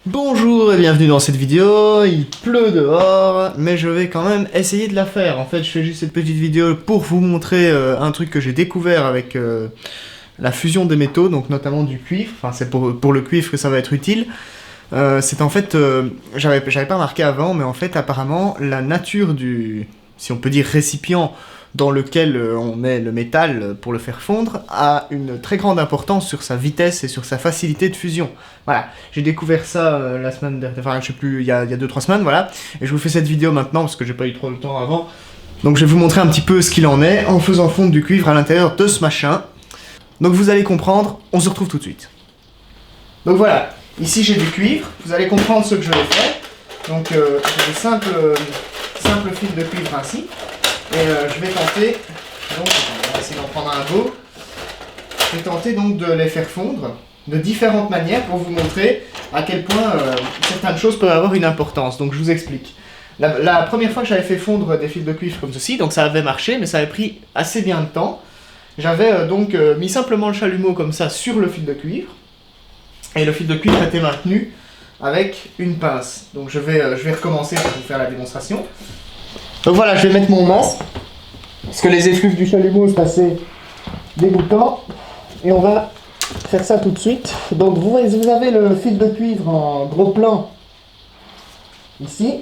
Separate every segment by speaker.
Speaker 1: Bonjour et bienvenue dans cette vidéo. Il pleut dehors, mais je vais quand même essayer de la faire. En fait, je fais juste cette petite vidéo pour vous montrer un truc que j'ai découvert avec la fusion des métaux, donc notamment du cuivre. Enfin, c'est pour le cuivre que ça va être utile. C'est en fait, j'avais pas remarqué avant, mais en fait, apparemment, la nature du, si on peut dire, récipient dans lequel on met le métal pour le faire fondre, a une très grande importance sur sa vitesse et sur sa facilité de fusion. Voilà, j'ai découvert ça la semaine dernière, enfin je sais plus, il y a 2-3 semaines, voilà, et je vous fais cette vidéo maintenant parce que j'ai pas eu trop le temps avant. Donc je vais vous montrer un petit peu ce qu'il en est en faisant fondre du cuivre à l'intérieur de ce machin. Donc vous allez comprendre, on se retrouve tout de suite. Donc voilà, ici j'ai du cuivre, vous allez comprendre ce que je vais faire. Donc j'ai des simples fils de cuivre ainsi. Et je vais tenter, donc on va essayer d'en prendre un beau, je vais tenter donc de les faire fondre de différentes manières pour vous montrer à quel point certaines choses peuvent avoir une importance. Donc je vous explique. La première fois que j'avais fait fondre des fils de cuivre comme ceci, donc ça avait marché, mais ça avait pris assez bien de temps. J'avais donc mis simplement le chalumeau comme ça sur le fil de cuivre, et le fil de cuivre était maintenu avec une pince. Donc je vais recommencer pour vous faire la démonstration. Donc voilà, je vais mettre mon masque, parce que les effluves du chalumeau c'est assez dégoûtant, et on va faire ça tout de suite. Donc vous avez le fil de cuivre en gros plan, ici,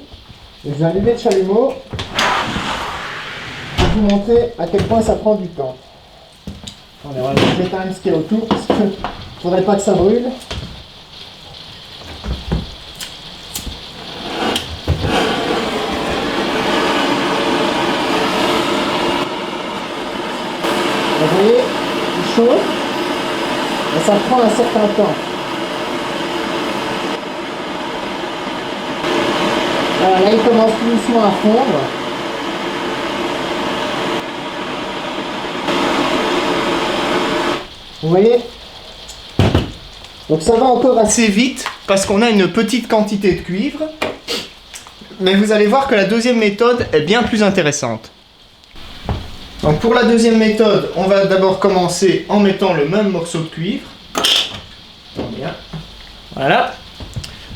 Speaker 1: et je vais allumer le chalumeau, pour vous montrer à quel point ça prend du temps. Attendez, on va mettre quand même ce qu'il y a autour, parce qu'il ne faudrait pas que ça brûle. Vous voyez, il chauffe, et ça prend un certain temps. Voilà, là il commence tout doucement à fondre. Vous voyez? Donc ça va encore assez vite, parce qu'on a une petite quantité de cuivre. Mais vous allez voir que la deuxième méthode est bien plus intéressante. Donc pour la deuxième méthode, on va d'abord commencer en mettant le même morceau de cuivre. Bien. Voilà.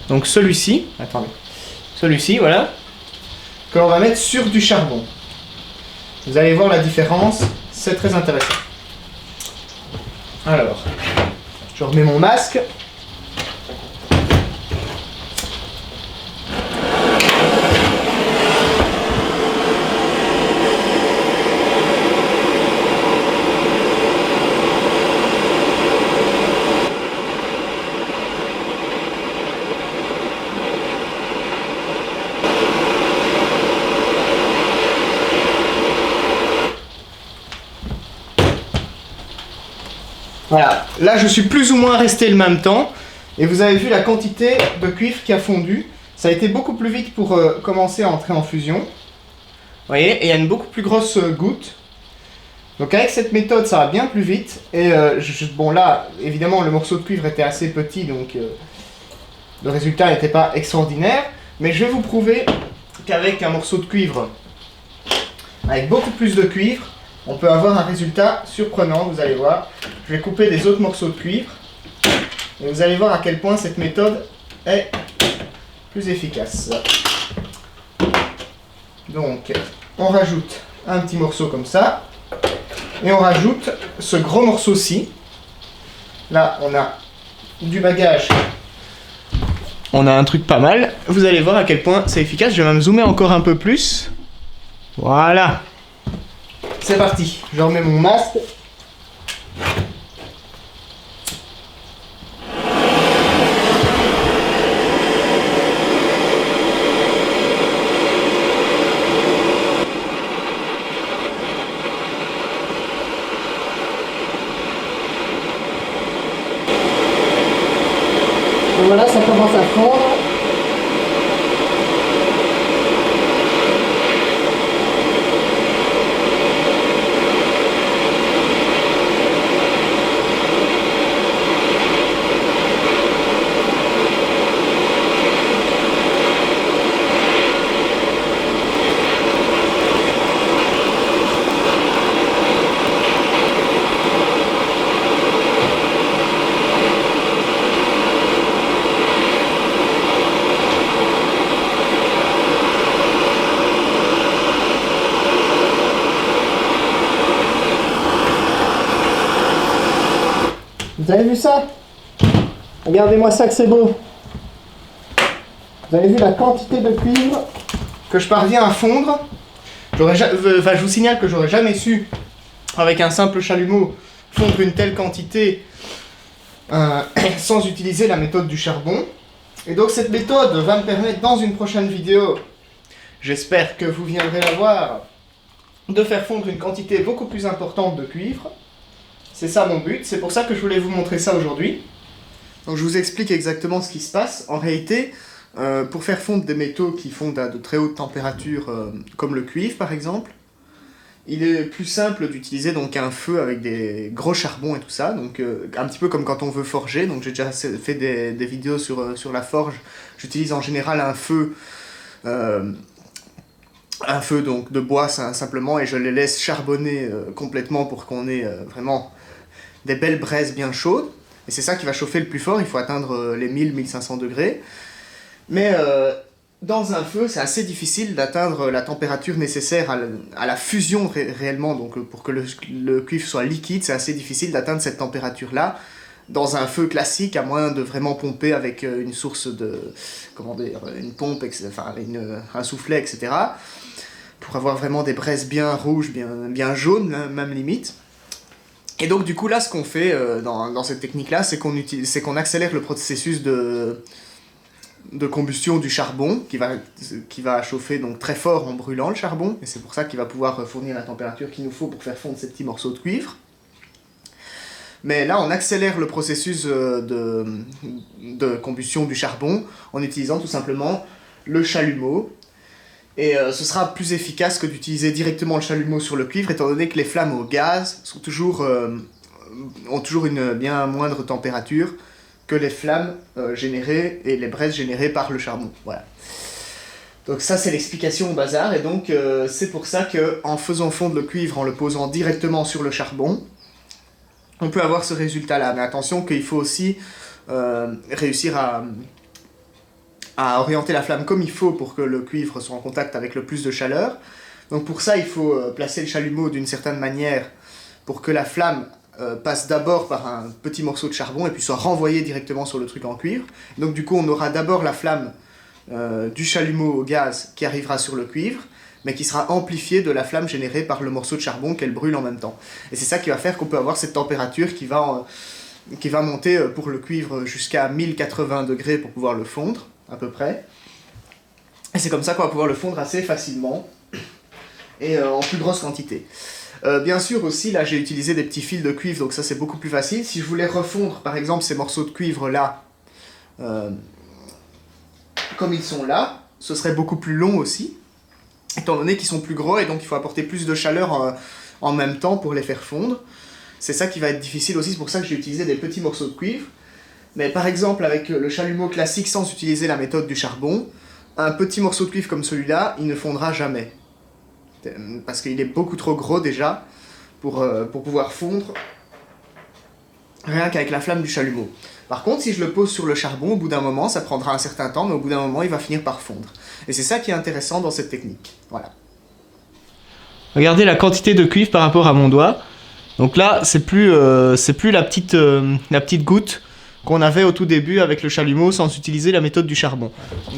Speaker 1: Donc celui-ci, attendez, celui-ci, voilà, que l'on va mettre sur du charbon. Vous allez voir la différence, c'est très intéressant. Alors, je remets mon masque. Voilà, là je suis plus ou moins resté le même temps, et vous avez vu la quantité de cuivre qui a fondu. Ça a été beaucoup plus vite pour commencer à entrer en fusion. Vous voyez, et il y a une beaucoup plus grosse goutte. Donc avec cette méthode ça va bien plus vite, et bon là, évidemment le morceau de cuivre était assez petit, donc le résultat n'était pas extraordinaire, mais je vais vous prouver qu'avec un morceau de cuivre, avec beaucoup plus de cuivre, on peut avoir un résultat surprenant, vous allez voir. Je vais couper des autres morceaux de cuivre, et vous allez voir à quel point cette méthode est plus efficace. Donc, on rajoute un petit morceau comme ça, et on rajoute ce gros morceau-ci. Là, on a du bagage. On a un truc pas mal. Vous allez voir à quel point c'est efficace. Je vais même zoomer encore un peu plus. Voilà. C'est parti, je remets mon masque. Et voilà, ça commence à fondre. Vous avez vu ça? Regardez-moi ça que c'est beau. Vous avez vu la quantité de cuivre que je parviens à fondre? Je vous signale que j'aurais jamais su, avec un simple chalumeau, fondre une telle quantité sans utiliser la méthode du charbon. Et donc cette méthode va me permettre dans une prochaine vidéo, j'espère que vous viendrez la voir, de faire fondre une quantité beaucoup plus importante de cuivre. C'est ça mon but, c'est pour ça que je voulais vous montrer ça aujourd'hui. Donc je vous explique exactement ce qui se passe. En réalité, pour faire fondre des métaux qui fondent à de très hautes températures, comme le cuivre par exemple, il est plus simple d'utiliser donc un feu avec des gros charbons et tout ça, donc un petit peu comme quand on veut forger. Donc j'ai déjà fait des vidéos sur la forge. J'utilise en général un feu donc de bois simplement, et je les laisse charbonner complètement pour qu'on ait vraiment des belles braises bien chaudes. Et c'est ça qui va chauffer le plus fort, il faut atteindre les 1000-1500 degrés. Mais dans un feu, c'est assez difficile d'atteindre la température nécessaire à la fusion réellement. Donc pour que le cuivre soit liquide, c'est assez difficile d'atteindre cette température-là dans un feu classique, à moins de vraiment pomper avec une source de... comment dire, une pompe, enfin un soufflet, etc. Pour avoir vraiment des braises bien rouges, bien jaunes, même limite. Et donc du coup là, ce qu'on fait dans cette technique-là, c'est qu'on accélère le processus de combustion du charbon, qui va chauffer donc très fort en brûlant le charbon, et c'est pour ça qu'il va pouvoir fournir la température qu'il nous faut pour faire fondre ces petits morceaux de cuivre. Mais là, on accélère le processus de combustion du charbon en utilisant tout simplement le chalumeau. Et ce sera plus efficace que d'utiliser directement le chalumeau sur le cuivre, étant donné que les flammes au gaz ont toujours une bien moindre température que les flammes générées et les braises générées par le charbon. Voilà. Donc ça, c'est l'explication au bazar, et donc c'est pour ça qu'en faisant fondre le cuivre, en le posant directement sur le charbon, on peut avoir ce résultat-là. Mais attention qu'il faut aussi réussir à orienter la flamme comme il faut pour que le cuivre soit en contact avec le plus de chaleur. Donc pour ça, il faut placer le chalumeau d'une certaine manière pour que la flamme passe d'abord par un petit morceau de charbon et puis soit renvoyée directement sur le truc en cuivre. Donc du coup, on aura d'abord la flamme du chalumeau au gaz qui arrivera sur le cuivre, mais qui sera amplifiée de la flamme générée par le morceau de charbon qu'elle brûle en même temps. Et c'est ça qui va faire qu'on peut avoir cette température qui va monter pour le cuivre jusqu'à 1080 degrés pour pouvoir le fondre, à peu près. Et c'est comme ça qu'on va pouvoir le fondre assez facilement et en plus grosse quantité. Bien sûr aussi, là j'ai utilisé des petits fils de cuivre, donc ça c'est beaucoup plus facile. Si je voulais refondre par exemple ces morceaux de cuivre là, comme ils sont là, ce serait beaucoup plus long aussi, étant donné qu'ils sont plus gros et donc il faut apporter plus de chaleur en même temps pour les faire fondre. C'est ça qui va être difficile aussi, c'est pour ça que j'ai utilisé des petits morceaux de cuivre. Mais par exemple avec le chalumeau classique sans utiliser la méthode du charbon, un petit morceau de cuivre comme celui-là, il ne fondra jamais. Parce qu'il est beaucoup trop gros déjà pour pouvoir fondre rien qu'avec la flamme du chalumeau. Par contre, si je le pose sur le charbon, au bout d'un moment, ça prendra un certain temps, mais au bout d'un moment, il va finir par fondre. Et c'est ça qui est intéressant dans cette technique. Voilà. Regardez la quantité de cuivre par rapport à mon doigt. Donc là, c'est plus la petite goutte qu'on avait au tout début avec le chalumeau sans utiliser la méthode du charbon.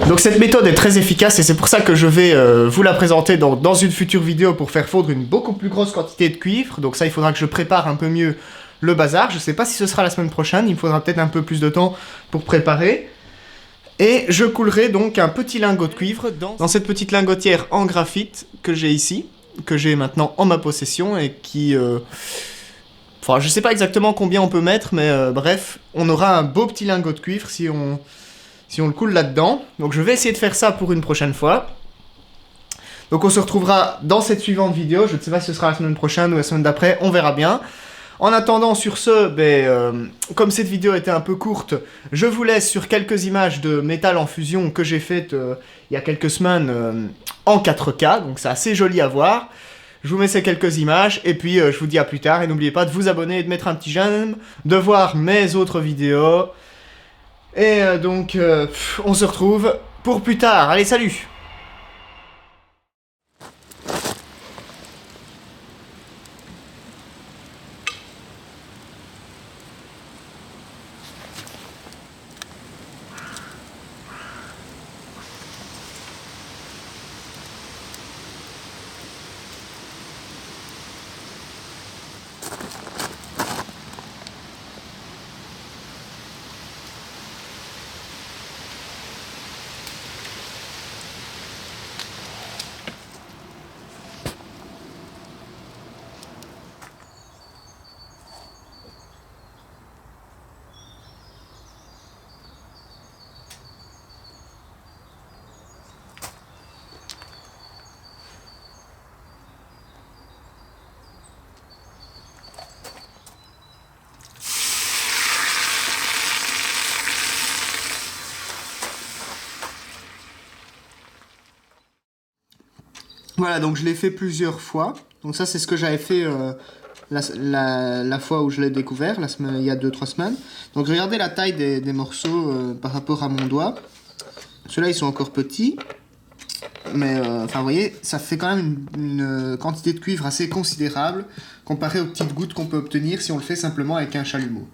Speaker 1: Donc cette méthode est très efficace et c'est pour ça que je vais vous la présenter dans une future vidéo pour faire fondre une beaucoup plus grosse quantité de cuivre. Donc ça, il faudra que je prépare un peu mieux le bazar. Je sais pas si ce sera la semaine prochaine, il me faudra peut-être un peu plus de temps pour préparer. Et je coulerai donc un petit lingot de cuivre dans cette petite lingotière en graphite que j'ai ici, que j'ai maintenant en ma possession et qui... Enfin, je sais pas exactement combien on peut mettre, mais bref, on aura un beau petit lingot de cuivre si on le coule là-dedans. Donc je vais essayer de faire ça pour une prochaine fois. Donc on se retrouvera dans cette suivante vidéo. Je ne sais pas si ce sera la semaine prochaine ou la semaine d'après, on verra bien. En attendant, sur ce, comme cette vidéo était un peu courte, je vous laisse sur quelques images de métal en fusion que j'ai faites il y a quelques semaines en 4K. Donc c'est assez joli à voir. Je vous mets ces quelques images, et puis je vous dis à plus tard, et n'oubliez pas de vous abonner et de mettre un petit j'aime, de voir mes autres vidéos, et donc on se retrouve pour plus tard. Allez, salut! Voilà, donc je l'ai fait plusieurs fois. Donc ça, c'est ce que j'avais fait la fois où je l'ai découvert, il y a 2-3 semaines. Donc regardez la taille des morceaux par rapport à mon doigt. Ceux-là, ils sont encore petits. Mais enfin, vous voyez, ça fait quand même une quantité de cuivre assez considérable comparé aux petites gouttes qu'on peut obtenir si on le fait simplement avec un chalumeau.